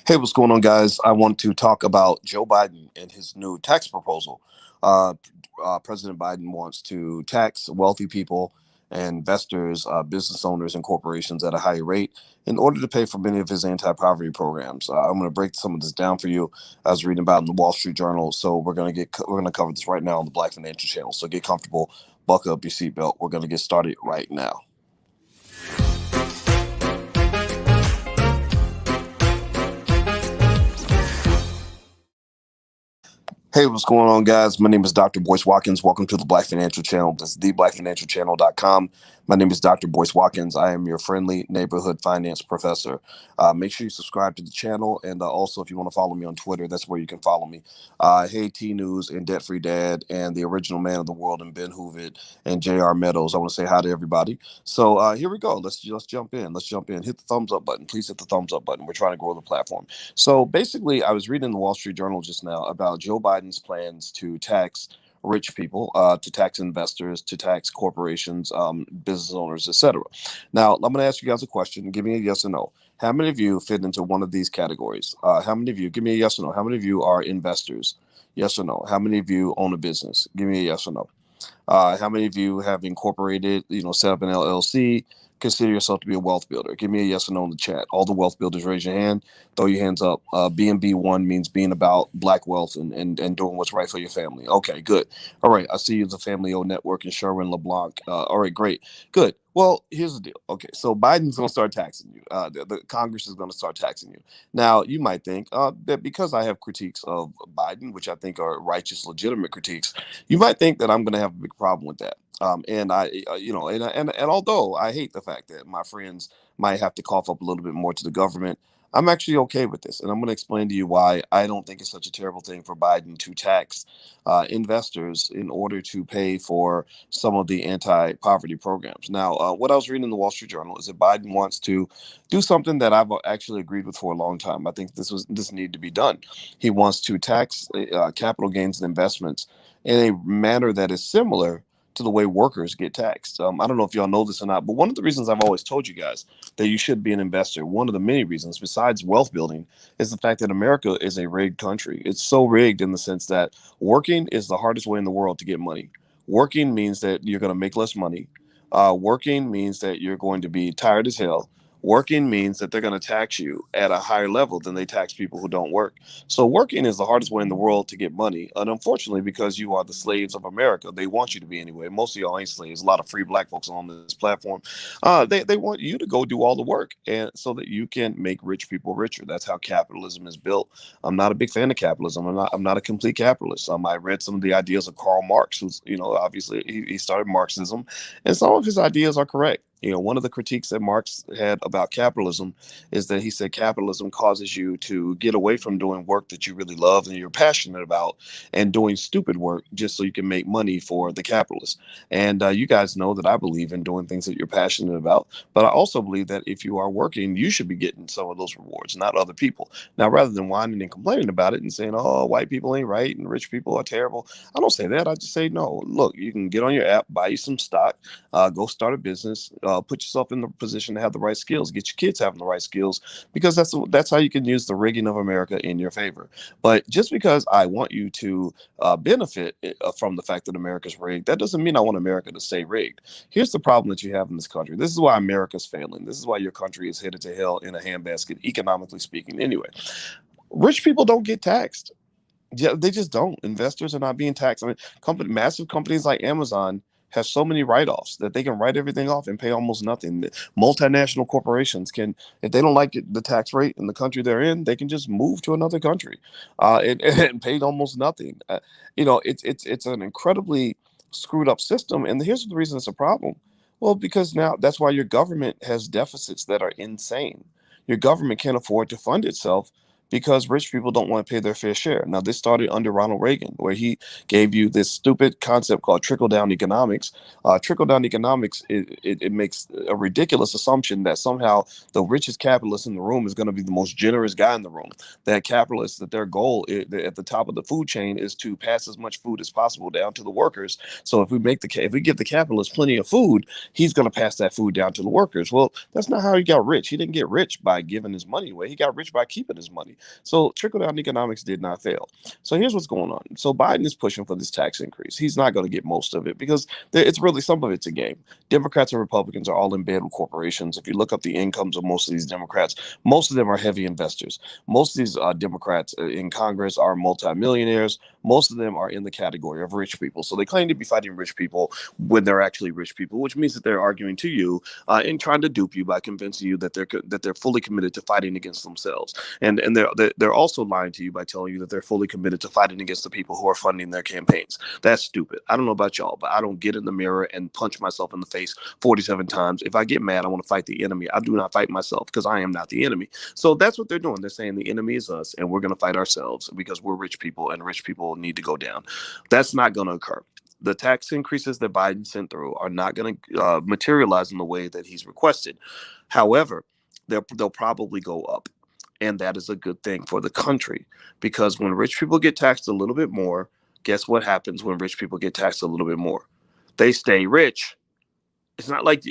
Hey, what's going on, guys? I want to talk about Joe Biden and his new tax proposal. Uh, President Biden wants to tax wealthy people and investors, business owners, and corporations at a higher rate in order to pay for many of his anti-poverty programs. I'm going to break some of this down for you. I was reading about it in the Wall Street Journal, so we're going to cover this right now on the Black Financial Channel. So get comfortable, buckle up your seatbelt. We're going to get started right now. Hey, what's going on, guys? My name is Dr. Boyce Watkins. Welcome to the Black Financial Channel. This is theblackfinancialchannel.com. My name is Dr. Boyce Watkins. I am your friendly neighborhood finance professor. Make sure you subscribe to the channel. And also, if you want to follow me on Twitter, that's where you can follow me. Hey, T News and Debt Free Dad and the original man of the world and Ben Hoovid and JR Meadows. I want to say hi to everybody. So here we go. Let's jump in. Let's jump in. Hit the thumbs up button. Please hit the thumbs up button. We're trying to grow the platform. So basically, I was reading the Wall Street Journal just now about Joe Biden's plans to tax rich people, to tax investors, to tax corporations, business owners, etc. Now, I'm going to ask you guys a question. Give me a yes or no. How many of you fit into one of these categories? How many of you, give me a yes or no. How many of you are investors? Yes or no. How many of you own a business? Give me a yes or no. How many of you have incorporated, set up an LLC, consider yourself to be a wealth builder? Give me a yes or no in the chat. All the wealth builders, raise your hand, throw your hands up. B&B1 means being about black wealth and doing what's right for your family. Okay, good. All right, I see you, the Family O Network and Sherwin LeBlanc. All right, great. Good. Well, here's the deal. Okay, so Biden's going to start taxing you. The Congress is going to start taxing you. Now, you might think that because I have critiques of Biden, which I think are righteous, legitimate critiques, you might think that I'm going to have a big problem with that. And I, and although I hate the fact that my friends might have to cough up a little bit more to the government, I'm actually okay with this, and I'm going to explain to you why I don't think it's such a terrible thing for Biden to tax investors in order to pay for some of the anti-poverty programs. Now, what I was reading in the Wall Street Journal is that Biden wants to do something that I've actually agreed with for a long time. I think this needed to be done. He wants to tax capital gains and investments in a manner that is similar to the way workers get taxed. I don't know if y'all know this or not, but one of the reasons I've always told you guys that you should be an investor, one of the many reasons besides wealth building, is the fact that America is a rigged country. It's so rigged in the sense that working is the hardest way in the world to get money. Working means that you're going to make less money. Working means that you're going to be tired as hell. Working means that they're going to tax you at a higher level than they tax people who don't work. So working is the hardest way in the world to get money. And unfortunately, because you are the slaves of America, they want you to be anyway. Most of y'all ain't slaves. A lot of free black folks on this platform. They want you to go do all the work and so that you can make rich people richer. That's how capitalism is built. I'm not a big fan of capitalism. I'm not a complete capitalist. I read some of the ideas of Karl Marx, who's, obviously he started Marxism, and some of his ideas are correct. One of the critiques that Marx had about capitalism is that he said capitalism causes you to get away from doing work that you really love and you're passionate about and doing stupid work just so you can make money for the capitalist. And you guys know that I believe in doing things that you're passionate about, but I also believe that if you are working, you should be getting some of those rewards, not other people. Now, rather than whining and complaining about it and saying, oh, white people ain't right and rich people are terrible, I don't say that. I just say, no, look, you can get on your app, buy you some stock, go start a business, put yourself in the position to have the right skills, get your kids having the right skills, because that's how you can use the rigging of America in your favor. But just because I want you to benefit from the fact that America's rigged, that doesn't mean I want America to stay rigged. Here's the problem that you have in this country. This is why America's failing. This is why your country is headed to hell in a handbasket, economically speaking. Anyway, rich people don't get taxed. Yeah, they just don't. Investors are not being taxed. Massive companies like Amazon have so many write-offs that they can write everything off and pay almost nothing. Multinational corporations can, if they don't like the tax rate in the country they're in, they can just move to another country and pay almost nothing. It's an incredibly screwed up system. And here's the reason it's a problem. Well, because now that's why your government has deficits that are insane. Your government can't afford to fund itself because rich people don't want to pay their fair share. Now, this started under Ronald Reagan, where he gave you this stupid concept called trickle-down economics. Trickle-down economics, it makes a ridiculous assumption that somehow the richest capitalist in the room is going to be the most generous guy in the room. That capitalists, that their goal at the top of the food chain is to pass as much food as possible down to the workers. So if we give the capitalist plenty of food, he's going to pass that food down to the workers. Well, that's not how he got rich. He didn't get rich by giving his money away. He got rich by keeping his money. So trickle down economics did not fail. So here's what's going on. So Biden is pushing for this tax increase. He's not going to get most of it because it's really some of it's a game. Democrats and Republicans are all in bed with corporations. If you look up the incomes of most of these Democrats, most of them are heavy investors. Most of these Democrats in Congress are multimillionaires. Most of them are in the category of rich people. So they claim to be fighting rich people when they're actually rich people, which means that they're arguing to you and trying to dupe you by convincing you that they're fully committed to fighting against themselves, and they're also lying to you by telling you that they're fully committed to fighting against the people who are funding their campaigns. That's stupid. I don't know about y'all, but I don't get in the mirror and punch myself in the face 47 times. If I get mad, I want to fight the enemy. I do not fight myself because I am not the enemy. So that's what they're doing. They're saying the enemy is us, and we're going to fight ourselves because we're rich people, and rich people need to go down. That's not going to occur. The tax increases that Biden sent through are not going to materialize in the way that he's requested. However, they'll probably go up. And that is a good thing for the country because when rich people get taxed a little bit more, guess what happens when rich people get taxed a little bit more? They stay rich. It's not like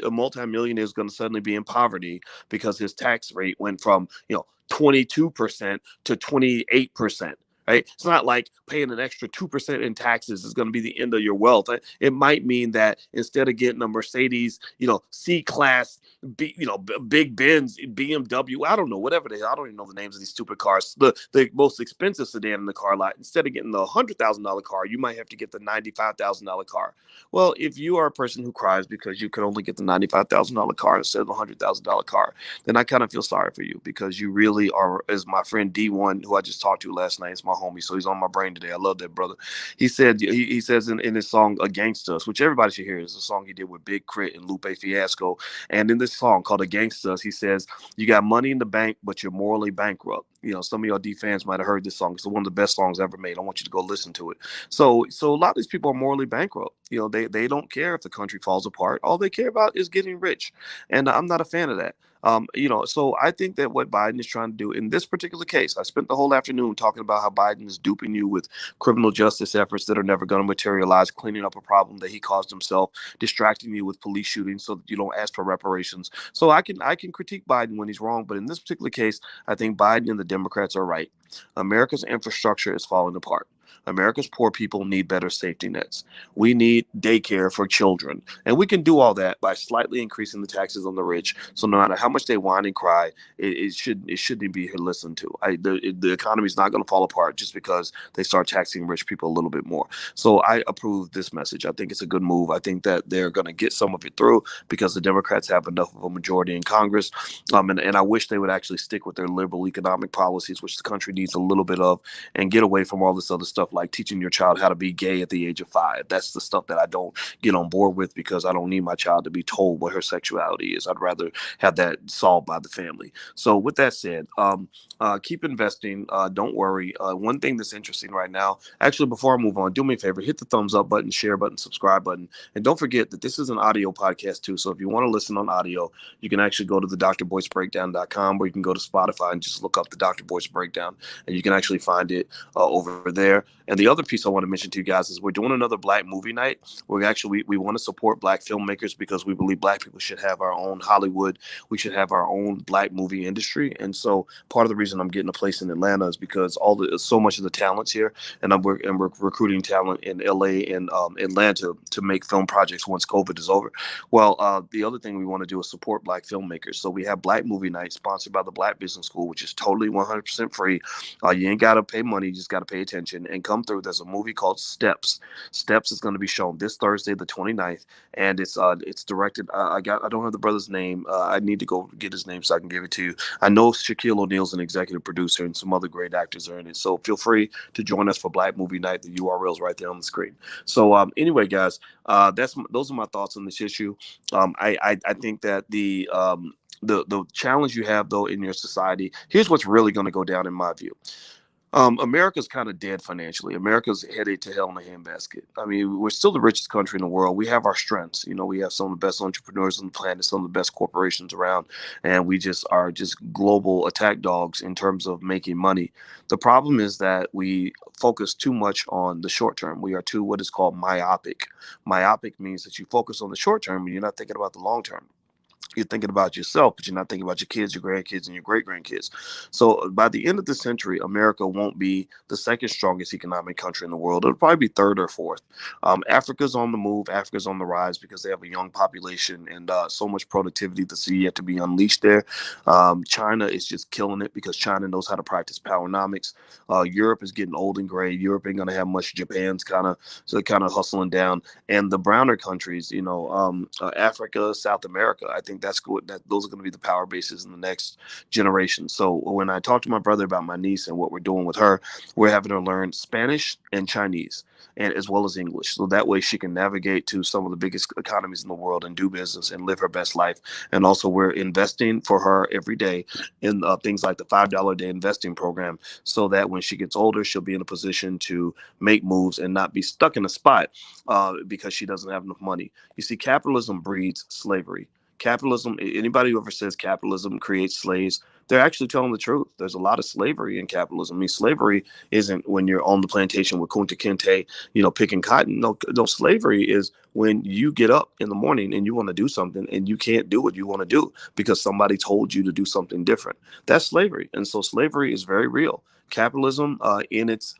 a multimillionaire is going to suddenly be in poverty because his tax rate went from 22% to 28%. Right? It's not like paying an extra 2% in taxes is going to be the end of your wealth. It might mean that instead of getting a Mercedes, C class, big Benz, BMW, I don't know, whatever they, I don't even know the names of these stupid cars. The most expensive sedan in the car lot. Instead of getting the $100,000 car, you might have to get the $95,000 car. Well, if you are a person who cries because you could only get the $95,000 car instead of the $100,000 car, then I kind of feel sorry for you because you really are, as my friend D1, who I just talked to last night, is my homie, so he's on my brain today. I love that brother. He says in his song Against Us, which everybody should hear, is a song he did with Big Crit and Lupe Fiasco. And in this song called Against Us, he says, you got money in the bank, but you're morally bankrupt. Some of y'all D fans might have heard this song. It's one of the best songs ever made. I want you to go listen to it. So a lot of these people are morally bankrupt. They don't care if the country falls apart. All they care about is getting rich. And I'm not a fan of that. So I think that what Biden is trying to do in this particular case, I spent the whole afternoon talking about how Biden is duping you with criminal justice efforts that are never going to materialize, cleaning up a problem that he caused himself, distracting you with police shootings so that you don't ask for reparations. So I can critique Biden when he's wrong, but in this particular case, I think Biden and the Democrats are right. America's infrastructure is falling apart. America's poor people need better safety nets. We need daycare for children. And we can do all that by slightly increasing the taxes on the rich. So no matter how much they whine and cry, it shouldn't be listened to. The economy is not going to fall apart just because they start taxing rich people a little bit more. So I approve this message. I think it's a good move. I think that they're going to get some of it through because the Democrats have enough of a majority in Congress. And I wish they would actually stick with their liberal economic policies, which the country needs a little bit of, and get away from all this other stuff like teaching your child how to be gay at the age of 5. That's the stuff that I don't get on board with because I don't need my child to be told what her sexuality is. I'd rather have that solved by the family. So with that said, keep investing. Don't worry. One thing that's interesting right now, actually, before I move on, do me a favor, hit the thumbs up button, share button, subscribe button. And don't forget that this is an audio podcast too. So if you want to listen on audio, you can actually go to the drboycebreakdown.com, or you can go to Spotify and just look up the Dr. Boyce Breakdown, and you can actually find it over there. And the other piece I want to mention to you guys is we're doing another Black movie night. We want to support Black filmmakers because we believe Black people should have our own Hollywood. We should have our own Black movie industry. And so part of the reason I'm getting a place in Atlanta is because so much of the talent's here, and we're recruiting talent in LA and Atlanta to make film projects once COVID is over. Well, the other thing we want to do is support Black filmmakers. So we have Black Movie Night sponsored by the Black Business School, which is totally 100% free. You ain't got to pay money. You just got to pay attention and come through. There's a movie called Steps. Steps is going to be shown this Thursday, the 29th, and it's directed. I don't have the brother's name. I need to go get his name so I can give it to you. I know Shaquille O'Neal's an executive producer, and some other great actors are in it. So feel free to join us for Black Movie Night. The URL's right there on the screen. So anyway, guys, those are my thoughts on this issue. I think that the challenge you have though in your society, here's what's really going to go down in my view. America's kind of dead financially. America's headed to hell in a handbasket. I mean, we're still the richest country in the world. We have our strengths. We have some of the best entrepreneurs on the planet, some of the best corporations around, and we just are just global attack dogs in terms of making money. The problem is that we focus too much on the short term. We are too what is called myopic. Myopic means that you focus on the short term and you're not thinking about the long term. You're thinking about yourself, but you're not thinking about your kids, your grandkids, and your great grandkids. So by the end of the century, America won't be the second strongest economic country in the world. It'll probably be third or fourth. Africa's on the move. Africa's on the rise because they have a young population and so much productivity that's yet to be unleashed there. China is just killing it because China knows how to practice powernomics. Europe is getting old and gray. Europe ain't gonna have much. Japan's kind of hustling down, and the browner countries, Africa, South America. I think that's good. That those are going to be the power bases in the next generation. So when I talked to my brother about my niece and what we're doing with her, we're having her learn Spanish and Chinese, and as well as English, so that way she can navigate to some of the biggest economies in the world and do business and live her best life. And also, we're investing for her every day in things like the $5 a day investing program, so that when she gets older, she'll be in a position to make moves and not be stuck in a spot because she doesn't have enough money. You see, capitalism breeds slavery. Capitalism, anybody who ever says capitalism creates slaves, they're actually telling the truth. There's a lot of slavery in capitalism. I mean, slavery isn't when you're on the plantation with Kunta Kinte, picking cotton. No, no, slavery is when you get up in the morning and you want to do something and you can't do what you want to do because somebody told you to do something different. That's slavery. And so slavery is very real. Capitalism, in its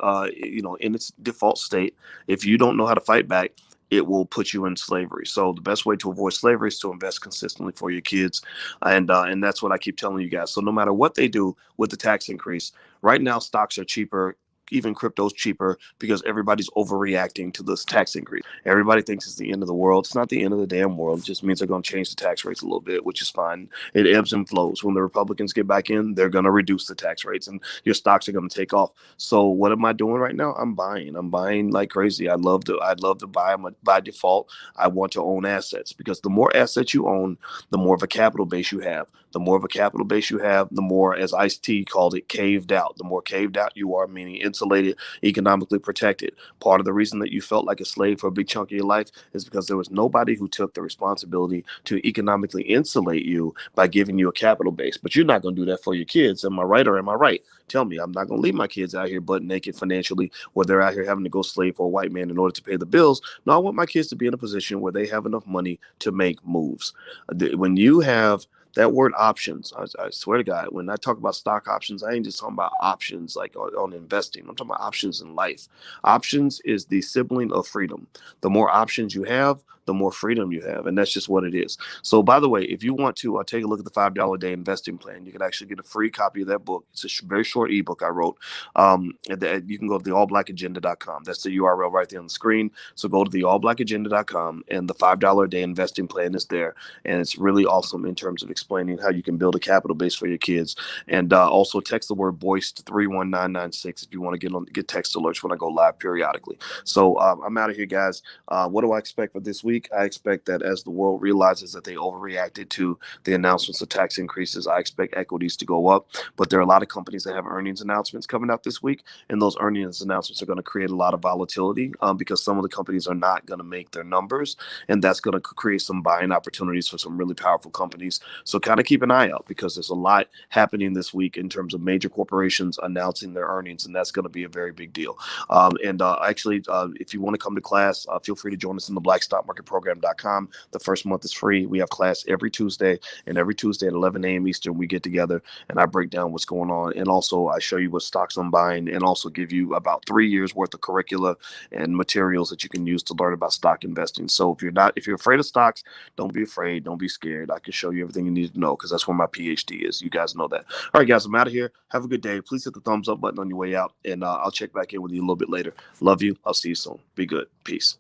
default state, if you don't know how to fight back, it will put you in slavery. So the best way to avoid slavery is to invest consistently for your kids, and that's what I keep telling you guys. So no matter what they do with the tax increase, right now stocks are cheaper. Even crypto's cheaper because everybody's overreacting to this tax increase. Everybody thinks it's the end of the world. It's not the end of the damn world. It just means they're going to change the tax rates a little bit, which is fine. It ebbs and flows. When the Republicans get back in, they're going to reduce the tax rates and your stocks are going to take off. So what am I doing right now? I'm buying. I'm buying like crazy. I'd love to buy them by default. I want to own assets because the more assets you own, the more of a capital base you have. The more of a capital base you have, the more, as Ice-T called it, caved out. The more caved out you are, meaning insulated, economically protected. Part of the reason that you felt like a slave for a big chunk of your life is because there was nobody who took the responsibility to economically insulate you by giving you a capital base. But you're not going to do that for your kids. Am I right or am I right? Tell me. I'm not going to leave my kids out here butt naked financially, where they're out here having to go slave for a white man in order to pay the bills. No, I want my kids to be in a position where they have enough money to make moves. When you have that word options, I swear to God, when I talk about stock options, I ain't just talking about options like on investing. I'm talking about options in life. Options is the sibling of freedom. The more options you have, the more freedom you have. And that's just what it is. So, by the way, if you want to take a look at the $5 a day investing plan, you can actually get a free copy of that book. It's a very short ebook I wrote. You can go to the allblackagenda.com. That's the URL right there on the screen. So, go to the allblackagenda.com, and the $5 a day investing plan is there. And it's really awesome in terms of explaining how you can build a capital base for your kids. And also text the word "boys" to 31996 if you want to get text alerts when I go live periodically. So I'm out of here, guys. What do I expect for this week? I expect that as the world realizes that they overreacted to the announcements of tax increases, I expect equities to go up. But there are a lot of companies that have earnings announcements coming out this week, and those earnings announcements are going to create a lot of volatility because some of the companies are not going to make their numbers, and that's going to create some buying opportunities for some really powerful companies. So kind of keep an eye out because there's a lot happening this week in terms of major corporations announcing their earnings, and that's going to be a very big deal. If you want to come to class, feel free to join us in the blackstockmarketprogram.com. The first month is free. We have class every Tuesday, and every Tuesday at 11 a.m. Eastern, we get together and I break down what's going on. And also I show you what stocks I'm buying and also give you about 3 years worth of curricula and materials that you can use to learn about stock investing. So if you're afraid of stocks, don't be afraid. Don't be scared. I can show you everything you need to know because that's where my PhD is. You guys know that. All right, guys, I'm out of here. Have a good day. Please hit the thumbs up button on your way out, and I'll check back in with you a little bit later. Love you. I'll see you soon. Be good. Peace.